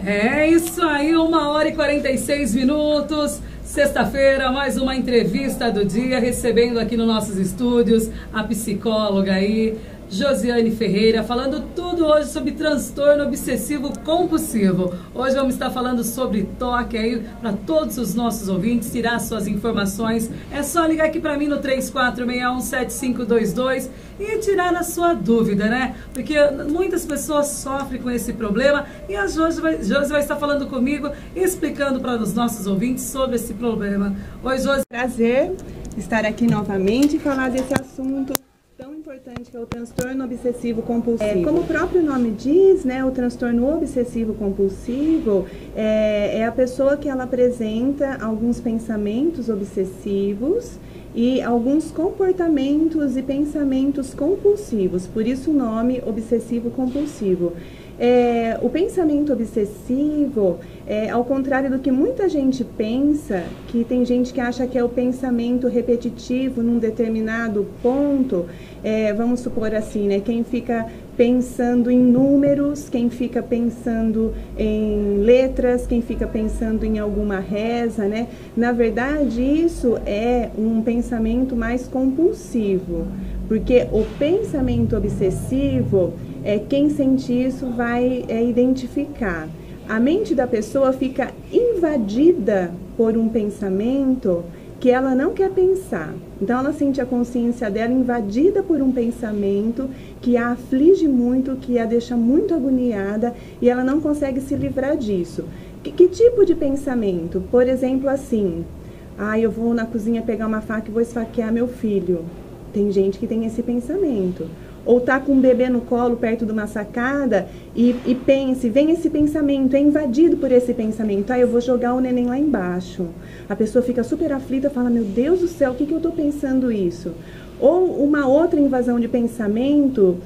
É isso aí, 1h46. Sexta-feira, mais uma entrevista do dia, recebendo aqui nos nossos estúdios a psicóloga aí, Josiane Ferreira, falando tudo hoje sobre transtorno obsessivo compulsivo. Hoje vamos estar falando sobre toque aí para todos os nossos ouvintes, tirar suas informações. É só ligar aqui para mim no 3461-7522 e tirar a sua dúvida, né? Porque muitas pessoas sofrem com esse problema e a Josi vai estar falando comigo, explicando para os nossos ouvintes sobre esse problema. Oi, Josi. Prazer estar aqui novamente e falar desse assunto tão importante que é o transtorno obsessivo compulsivo. Como o próprio nome diz, né, o transtorno obsessivo compulsivo é a pessoa que ela apresenta alguns pensamentos obsessivos e alguns comportamentos e pensamentos compulsivos, por isso o nome obsessivo compulsivo. O pensamento obsessivo, ao contrário do que muita gente pensa, que tem gente que acha que é o pensamento repetitivo num determinado ponto, vamos supor assim, né? Quem fica pensando em números, quem fica pensando em letras, quem fica pensando em alguma reza, né? Na verdade, isso é um pensamento mais compulsivo, porque o pensamento obsessivo, quem sente isso vai identificar. A mente da pessoa fica invadida por um pensamento que ela não quer pensar. Então ela sente a consciência dela invadida por um pensamento que a aflige muito, que a deixa muito agoniada e ela não consegue se livrar disso. Que tipo de pensamento? Por exemplo, assim, eu vou na cozinha pegar uma faca e vou esfaquear meu filho. Tem gente que tem esse pensamento. Ou tá com um bebê no colo perto de uma sacada e vem esse pensamento, é invadido por esse pensamento. Eu vou jogar o neném lá embaixo. A pessoa fica super aflita, fala, meu Deus do céu, o que eu tô pensando isso? Ou uma outra invasão de pensamento,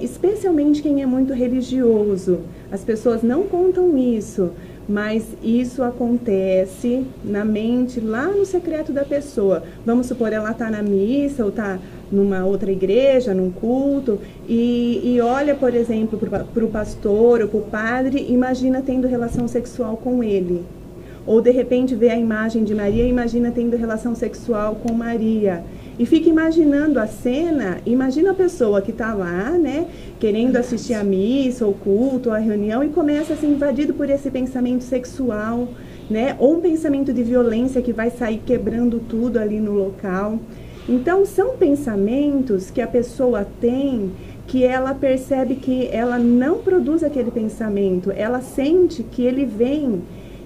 especialmente quem é muito religioso. As pessoas não contam isso, mas isso acontece na mente, lá no secreto da pessoa. Vamos supor, ela tá na missa ou tá numa outra igreja, num culto, e olha, por exemplo, para o pastor ou para o padre, imagina tendo relação sexual com ele. Ou de repente vê a imagem de Maria e imagina tendo relação sexual com Maria. E fica imaginando a cena, imagina a pessoa que está lá, né, querendo assistir a missa, ou culto, ou a reunião, e começa a ser invadido por esse pensamento sexual, né, ou um pensamento de violência que vai sair quebrando tudo ali no local. Então, são pensamentos que a pessoa tem, que ela percebe que ela não produz aquele pensamento, ela sente que ele vem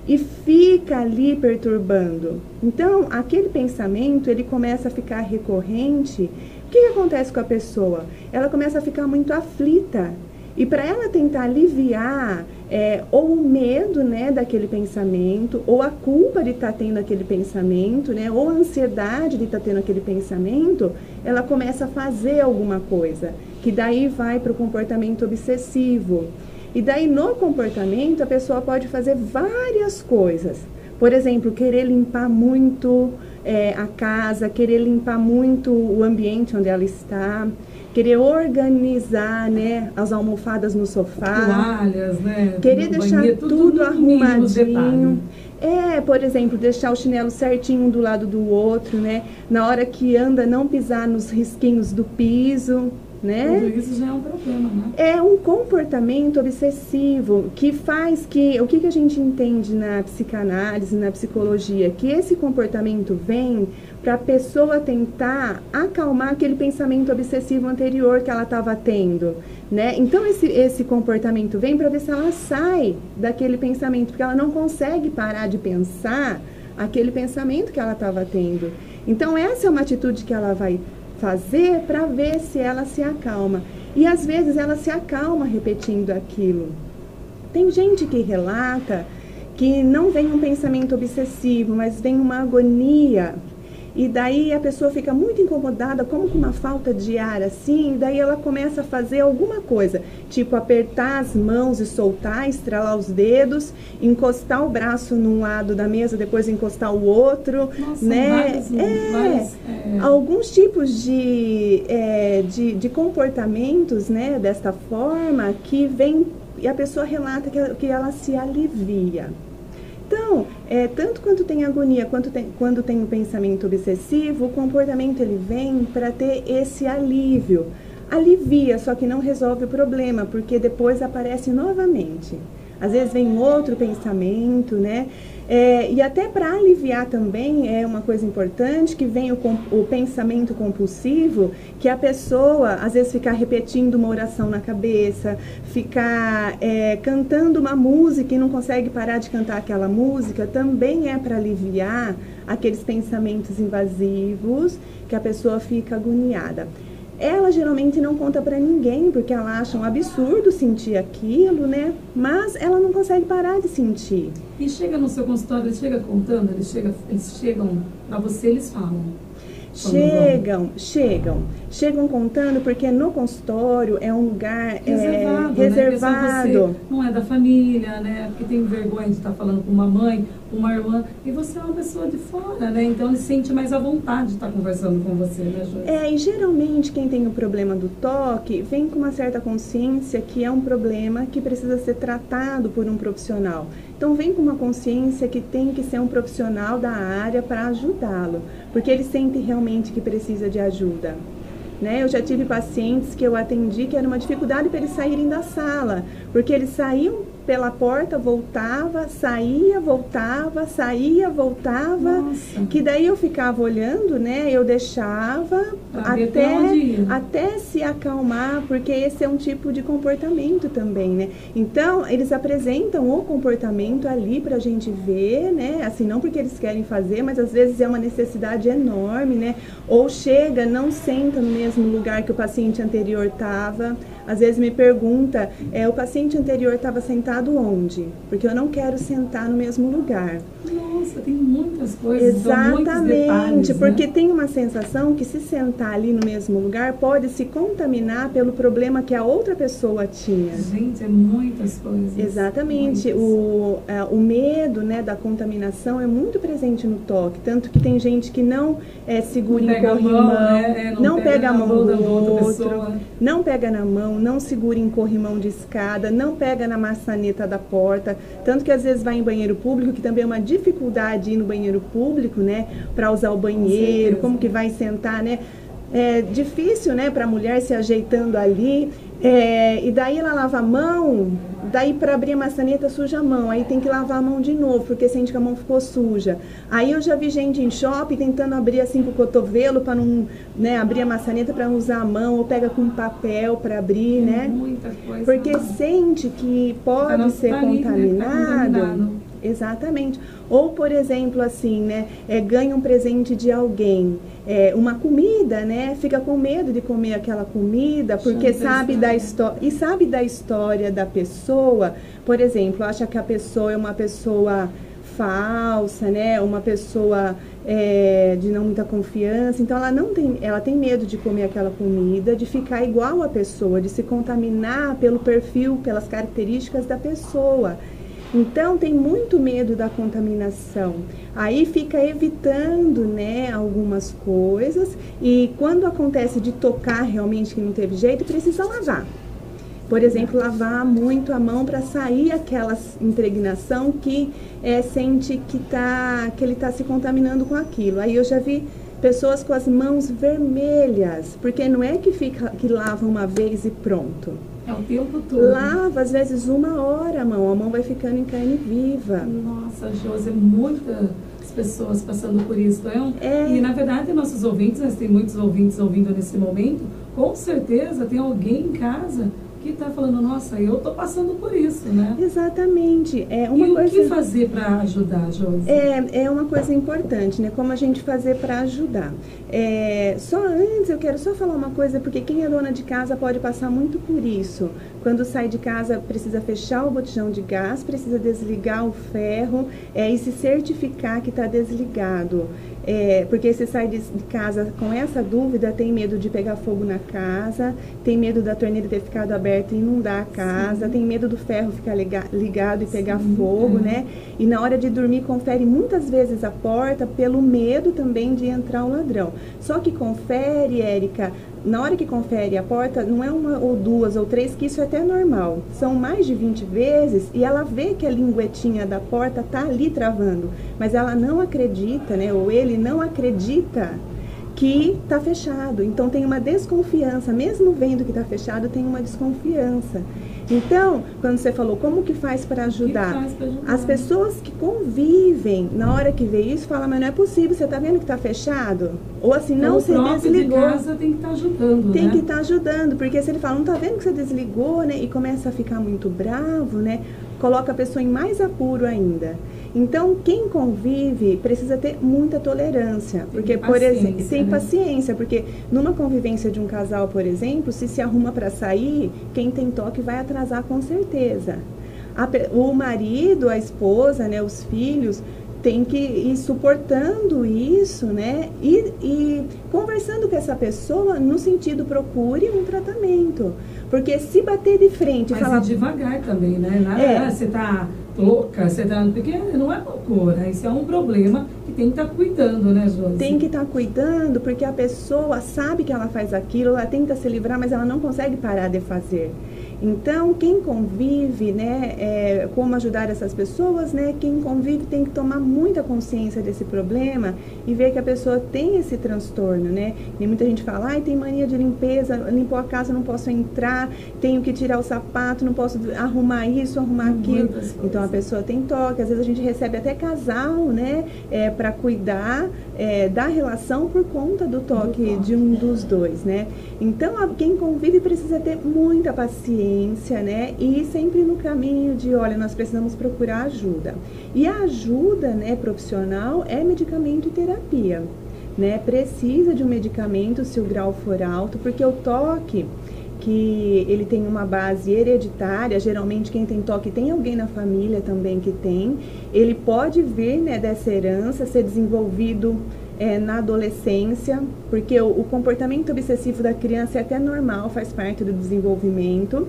e fica ali perturbando. Então, aquele pensamento, ele começa a ficar recorrente. O que acontece com a pessoa? Ela começa a ficar muito aflita. E para ela tentar aliviar ou o medo, né, daquele pensamento, ou a culpa de estar tendo aquele pensamento, né, ou a ansiedade de estar tendo aquele pensamento, ela começa a fazer alguma coisa, que daí vai para o comportamento obsessivo. E daí no comportamento a pessoa pode fazer várias coisas. Por exemplo, querer limpar muito a casa, querer limpar muito o ambiente onde ela está, querer organizar, né, as almofadas no sofá, toalhas, né, querer deixar banheiro, tudo arrumadinho. Por exemplo, deixar o chinelo certinho do lado do outro, né? Na hora que anda, não pisar nos risquinhos do piso, né? Tudo isso já é um problema, né? É um comportamento obsessivo que faz que... O que a gente entende na psicanálise, na psicologia? Que esse comportamento vem para a pessoa tentar acalmar aquele pensamento obsessivo anterior que ela estava tendo, né? Então, esse comportamento vem para ver se ela sai daquele pensamento, porque ela não consegue parar de pensar aquele pensamento que ela estava tendo. Então, essa é uma atitude que ela vai fazer para ver se ela se acalma. E às vezes ela se acalma repetindo aquilo. Tem gente que relata que não vem um pensamento obsessivo, mas vem uma agonia. e daí a pessoa fica muito incomodada, como com uma falta de ar assim, e daí ela começa a fazer alguma coisa, tipo apertar as mãos e soltar, estralar os dedos, encostar o braço num lado da mesa, depois encostar o outro. Nossa, né? Alguns tipos de comportamentos, né, desta forma, que vem e a pessoa relata que ela se alivia. Então, tanto quando tem agonia, quando tem um pensamento obsessivo, o comportamento ele vem para ter esse alívio. Alivia, só que não resolve o problema, porque depois aparece novamente. Às vezes vem outro pensamento, né? E até para aliviar também é uma coisa importante, que vem o pensamento compulsivo, que a pessoa às vezes ficar repetindo uma oração na cabeça, ficar cantando uma música e não consegue parar de cantar aquela música, também é para aliviar aqueles pensamentos invasivos que a pessoa fica agoniada. Ela geralmente não conta pra ninguém, porque ela acha um absurdo sentir aquilo, né? Mas ela não consegue parar de sentir. E chega no seu consultório, eles chegam contando, eles chegam pra você, eles falam? Chegam contando, porque no consultório é um lugar reservado. Né? Você não é da família, né? Porque tem vergonha de estar falando com uma mãe, uma irmã, e você é uma pessoa de fora, né? Então ele sente mais à vontade de estar conversando com você, né, Josi? E geralmente quem tem o problema do toque vem com uma certa consciência que é um problema que precisa ser tratado por um profissional. Então vem com uma consciência que tem que ser um profissional da área para ajudá-lo, porque ele sente realmente que precisa de ajuda. Né? Eu já tive pacientes que eu atendi que era uma dificuldade para eles saírem da sala, porque eles saíam pela porta, voltava, saía, voltava, saía, voltava. Nossa. Que daí eu ficava olhando, né? Eu deixava até se acalmar, porque esse é um tipo de comportamento também, né? Então, eles apresentam o comportamento ali pra gente ver, né? Assim, não porque eles querem fazer, mas às vezes é uma necessidade enorme, né? Ou chega, não senta no mesmo lugar que o paciente anterior estava. Às vezes me pergunta, o paciente anterior estava sentado onde? Porque eu não quero sentar no mesmo lugar. Nossa, tem muitas coisas. Exatamente, detalhes, porque né? tem uma sensação que se sentar ali no mesmo lugar pode se contaminar pelo problema que a outra pessoa tinha. Gente, é muitas coisas. Exatamente, o medo, né, da contaminação é muito presente no toque, tanto que tem gente que não segura em corrimão, né? Não pega a mão do outro, não pega na mão, não segura em corrimão de escada, não pega na maçaneta da porta, tanto que às vezes vai em banheiro público, que também é uma dificuldade ir no banheiro público, né, para usar o banheiro, como que vai sentar, né? É difícil, né, para a mulher se ajeitando ali, e daí ela lava a mão, daí para abrir a maçaneta suja a mão, aí tem que lavar a mão de novo, porque sente que a mão ficou suja. Aí eu já vi gente em shopping tentando abrir assim com o cotovelo para não, né, abrir a maçaneta para não usar a mão, ou pega com papel para abrir, né? Muita coisa. Porque sente que pode ser contaminado. Exatamente. Ou, por exemplo, assim, né, ganha um presente de alguém, uma comida, né, fica com medo de comer aquela comida, porque sabe da história da pessoa. Por exemplo, acha que a pessoa é uma pessoa falsa, né, uma pessoa de não muita confiança, então ela tem medo de comer aquela comida, de ficar igual a pessoa, de se contaminar pelo perfil, pelas características da pessoa. Então, tem muito medo da contaminação. Aí fica evitando, né, algumas coisas, e quando acontece de tocar realmente que não teve jeito, precisa lavar. Por exemplo, lavar muito a mão para sair aquela impregnação que sente que ele está se contaminando com aquilo. Aí eu já vi pessoas com as mãos vermelhas, porque não é que lava uma vez e pronto. É o tempo todo. Lava, às vezes, 1 hora a mão vai ficando em carne viva. Nossa, Josi, muitas pessoas passando por isso. E, na verdade, nós temos muitos ouvintes ouvindo nesse momento, com certeza tem alguém em casa que está falando, nossa, eu estou passando por isso, né? Exatamente. O que fazer para ajudar, Josi? É uma coisa importante, né? Como a gente fazer para ajudar. Só antes, eu quero só falar uma coisa, porque quem é dona de casa pode passar muito por isso. Quando sai de casa, precisa fechar o botijão de gás, precisa desligar o ferro e se certificar que está desligado. Porque se sai de casa com essa dúvida, tem medo de pegar fogo na casa, tem medo da torneira ter ficado aberta e inundar a casa, sim, tem medo do ferro ficar ligado e pegar fogo, né? E na hora de dormir, confere muitas vezes a porta pelo medo também de entrar o ladrão. Só que confere, Érica, na hora que confere a porta, não é uma ou duas ou três, que isso é até normal. São mais de 20 vezes e ela vê que a linguetinha da porta tá ali travando. Mas ela não acredita, né? Ou ele não acredita que tá fechado. Então tem uma desconfiança. Mesmo vendo que tá fechado, tem uma desconfiança. Então, quando você falou como que faz para ajudar? As pessoas que convivem, na hora que vê isso, falam, mas não é possível, você tá vendo que tá fechado? Ou assim, não, você desligou. De casa tem que estar ajudando, tem que estar ajudando, porque se ele fala, não tá vendo que você desligou, né? E começa a ficar muito bravo, né? Coloca a pessoa em mais apuro ainda. Então, quem convive precisa ter muita tolerância, porque, por exemplo, tem paciência, porque numa convivência de um casal, por exemplo, se arruma para sair, quem tem toque vai atrasar com certeza. O marido, a esposa, né, os filhos, tem que ir suportando isso, né, e conversando com essa pessoa no sentido, procure um tratamento, porque se bater de frente... Mas falar devagar também, né? Você tá louca, você tá... Porque não é loucura, isso é um problema que tem que estar cuidando, né, Josi? Tem que estar cuidando, porque a pessoa sabe que ela faz aquilo, ela tenta se livrar, mas ela não consegue parar de fazer. Então, quem convive, né, como ajudar essas pessoas, né, quem convive tem que tomar muita consciência desse problema e ver que a pessoa tem esse transtorno, né? E muita gente fala, ai, tem mania de limpeza, limpou a casa, não posso entrar, tenho que tirar o sapato, não posso arrumar isso, arrumar aquilo. Então, a pessoa tem toque, às vezes a gente recebe até casal, né, para cuidar da relação por conta do toque de um dos dois, né? Então, quem convive precisa ter muita paciência, né? E sempre no caminho de, olha, nós precisamos procurar ajuda. E a ajuda, né, profissional é medicamento e terapia, né? Precisa de um medicamento se o grau for alto, porque o toque, que ele tem uma base hereditária, geralmente quem tem toque tem alguém na família também que tem, ele pode vir, né, dessa herança, ser desenvolvido na adolescência, porque o comportamento obsessivo da criança é até normal, faz parte do desenvolvimento.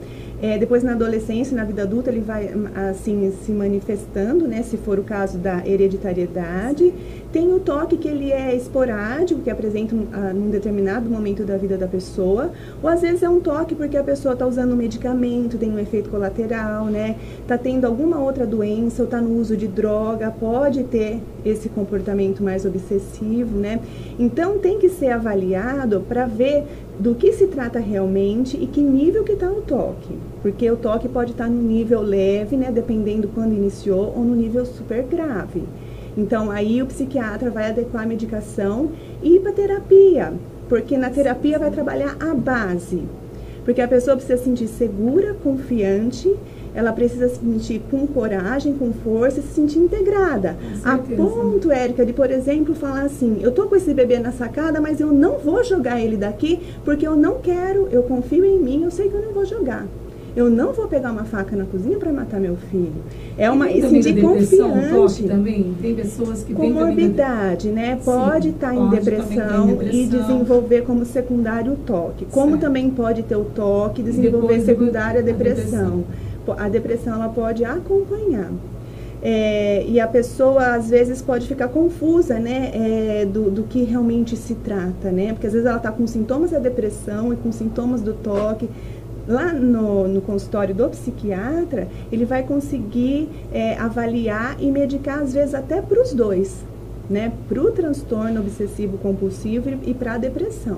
Depois na adolescência, na vida adulta, ele vai assim se manifestando, né, se for o caso da hereditariedade. Tem o toque que ele é esporádico, que apresenta num determinado momento da vida da pessoa, ou às vezes é um toque porque a pessoa está usando um medicamento, tem um efeito colateral, né, está tendo alguma outra doença, ou está no uso de droga, pode ter esse comportamento mais obsessivo, né. Então tem que ser avaliado para ver do que se trata realmente e que nível que está o toque. Porque o toque pode estar no nível leve, né, dependendo quando iniciou, ou no nível super grave. Então, aí o psiquiatra vai adequar a medicação e ir para terapia, porque na terapia vai trabalhar a base. Porque a pessoa precisa se sentir segura, confiante, ela precisa se sentir com coragem, com força, se sentir integrada. A ponto, Érica, de, por exemplo, falar assim, eu tô com esse bebê na sacada, mas eu não vou jogar ele daqui, porque eu não quero, eu confio em mim, eu sei que eu não vou jogar. Eu não vou pegar uma faca na cozinha para matar meu filho. É uma sentir confiante. Também tem pessoas que têm comorbidade, né? Pode estar em depressão e desenvolver como secundário o toque. Como também pode ter o toque e desenvolver secundário a depressão. A depressão ela pode acompanhar. E a pessoa às vezes pode ficar confusa, né, do que realmente se trata, né? Porque às vezes ela está com sintomas da depressão e com sintomas do toque. Lá no consultório do psiquiatra, ele vai conseguir avaliar e medicar, às vezes, até para os dois, né? Para o transtorno obsessivo compulsivo e para a depressão.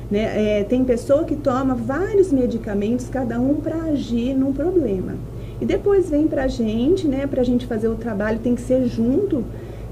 Né? Tem pessoa que toma vários medicamentos, cada um para agir num problema. E depois vem para a gente, né? Para a gente fazer o trabalho, tem que ser junto,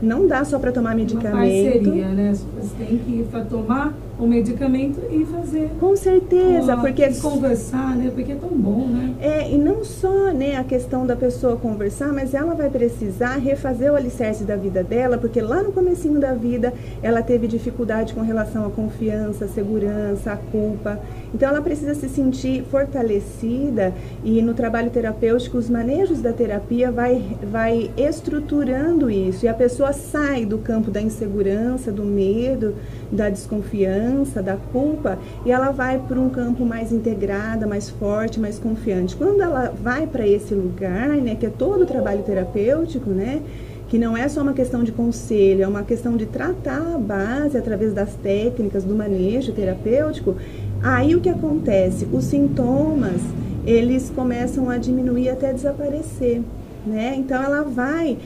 não dá só para tomar medicamento. Uma parceria, né? Você tem que ir para tomar o medicamento e fazer. Com certeza, porque conversar, né? Porque é tão bom, né? E não só, né, a questão da pessoa conversar, mas ela vai precisar refazer o alicerce da vida dela, porque lá no comecinho da vida ela teve dificuldade com relação à confiança, à segurança, à culpa. Então ela precisa se sentir fortalecida, e no trabalho terapêutico os manejos da terapia vai estruturando isso, e a pessoa sai do campo da insegurança, do medo, da desconfiança, da culpa, e ela vai para um campo mais integrada, mais forte, mais confiante. Quando ela vai para esse lugar, né, que é todo o trabalho terapêutico, né, que não é só uma questão de conselho, é uma questão de tratar a base através das técnicas do manejo terapêutico, aí o que acontece? Os sintomas, eles começam a diminuir até desaparecer. Né? Então ela vai,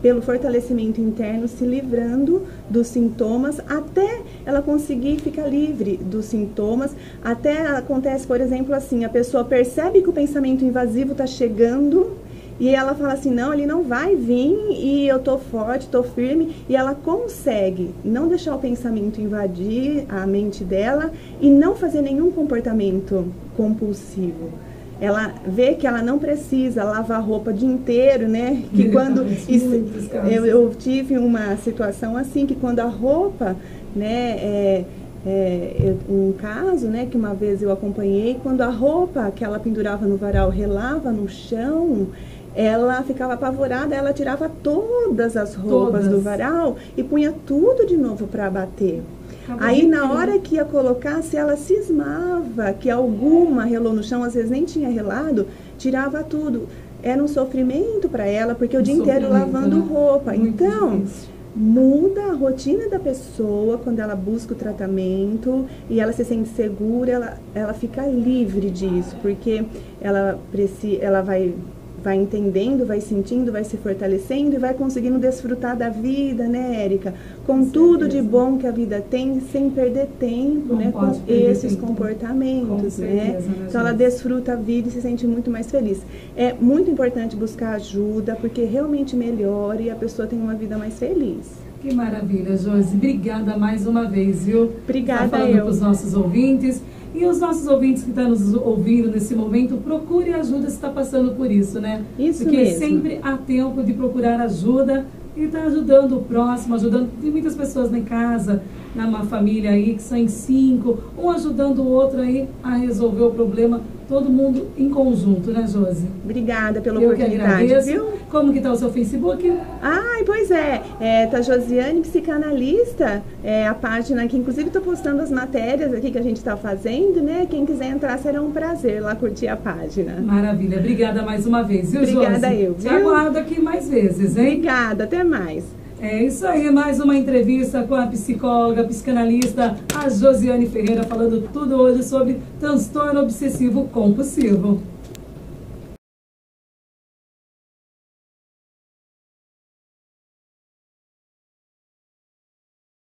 pelo fortalecimento interno, se livrando dos sintomas até ela conseguir ficar livre dos sintomas. Até acontece, por exemplo, assim, a pessoa percebe que o pensamento invasivo está chegando e ela fala assim, não, ele não vai vir, e eu tô forte, tô firme, e ela consegue não deixar o pensamento invadir a mente dela e não fazer nenhum comportamento compulsivo. Ela vê que ela não precisa lavar roupa o dia inteiro, né? Que quando eu tive uma situação assim, que quando a roupa, né, um caso, né, que uma vez eu acompanhei, quando a roupa que ela pendurava no varal relava no chão, ela ficava apavorada, ela tirava todas as roupas do varal e punha tudo de novo para bater. Aí na hora que ia colocar, se ela cismava que alguma relou no chão, às vezes nem tinha relado, tirava tudo. Era um sofrimento para ela, porque o dia inteiro lavando roupa. Então, muda a rotina da pessoa quando ela busca o tratamento e ela se sente segura, ela fica livre disso, porque ela vai entendendo, vai sentindo, vai se fortalecendo e vai conseguindo desfrutar da vida, né, Érica? Com tudo de bom que a vida tem, sem perder tempo, né, com esses comportamentos, né? Então ela desfruta a vida e se sente muito mais feliz. É muito importante buscar ajuda, porque realmente melhora e a pessoa tem uma vida mais feliz. Que maravilha, Josi. Obrigada mais uma vez, viu? Obrigada, para os nossos ouvintes. E os nossos ouvintes que estão nos ouvindo nesse momento, procure ajuda se está passando por isso, né? Isso Porque mesmo. sempre há tempo de procurar ajuda e estar ajudando o próximo, ajudando. Tem muitas pessoas em casa, numa família aí, que são em 5, um ajudando o outro aí a resolver o problema, todo mundo em conjunto, né, Josi? Obrigada pela oportunidade. Eu que agradeço. Viu? Como que tá o seu Facebook? Pois tá Josiane Psicanalista, a página que inclusive estou postando as matérias aqui que a gente está fazendo, né? Quem quiser entrar será um prazer lá curtir a página. Maravilha, obrigada mais uma vez, viu, Josi? Obrigada eu, viu? Te aguardo aqui mais vezes, hein? Obrigada, até mais. É isso aí, mais uma entrevista com a psicóloga, psicanalista, a Josiane Ferreira, falando tudo hoje sobre transtorno obsessivo compulsivo.